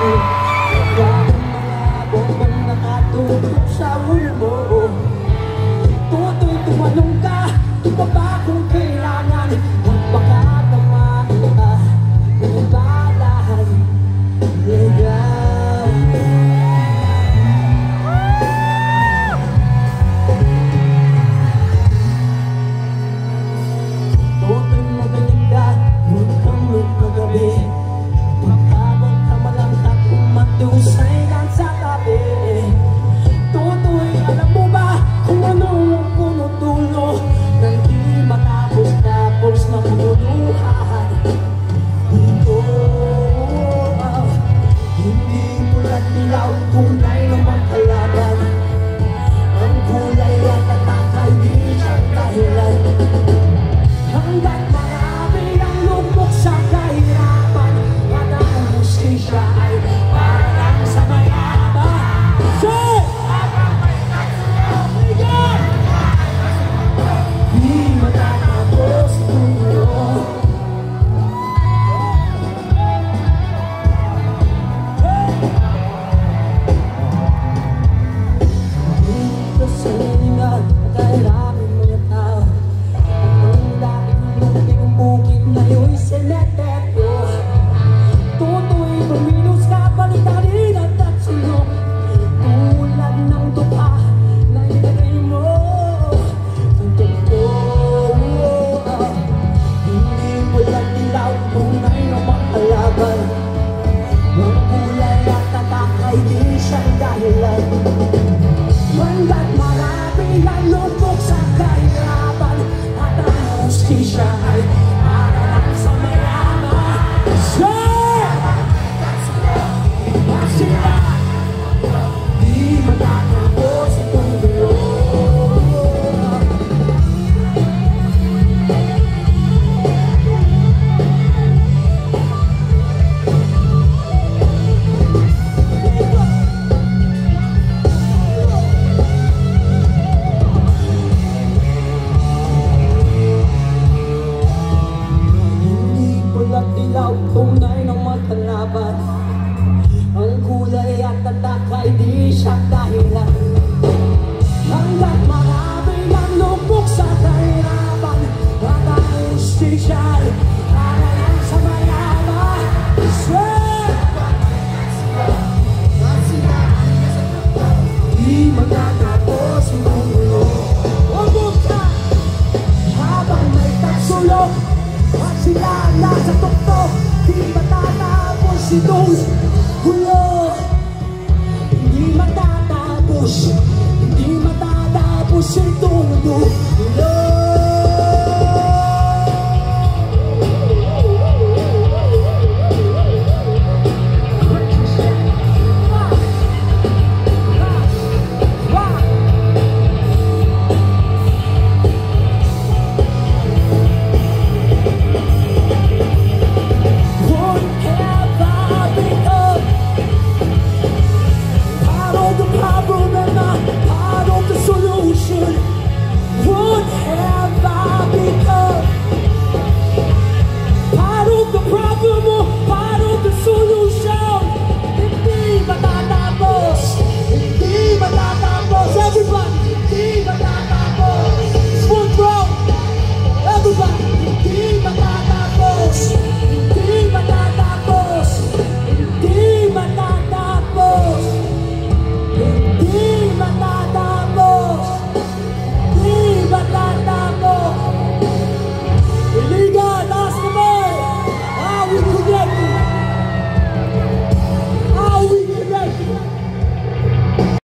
Bagong mga bombong nakatutok sa ulo mo. Tutoy tumalong ka, ibaba kung kailangan. Huwag baka tamahin ka ng balahan. Tutoy magalinda, huwag kang magpagabi. Magkabang ka malangkap kung matusay lang sa tabi. Tutoy, alam mo ba kung anong punutulo nang di matapos-tapos na puluhan? Ito, hindi pula't dilaw, tunay na magkalaban. Ang kulay at tatakay, di siyang dahilan. Hanggat marami ang lubok sa kahirapan, at ang hustisya ay para lang sa mayaman. Di matatapos ito. Dito sa liningan at ay raming mga tao. Ang dating luting bukid ngayon'y semeteryo. Tutoy, tumilos ka, balitarin at sulok. Tulad ng tupa na ilagay mo. Hindi walang ilaw, tunay na makalaban. Ang kulay at tatakay, di siyang dahilan. Hanggat marami ang lubog sa kahirapan, at ang hustisya ay para lang sa mayaman. Sila, di matatapos itong gulo. Hindi pula't dilaw, tunay ng magkalaban. Ang kulay at tatakay, di siya dahilan. Hanggat marami ang lubog sa kahirapan, at ang hustisya ay para lang sa mayaman. Di matatapos ang mundo. Umog ka habang may tagsulok, at sila nasa tuktok. Di matatapos itong gulo. Hindi matatapos itong gulo.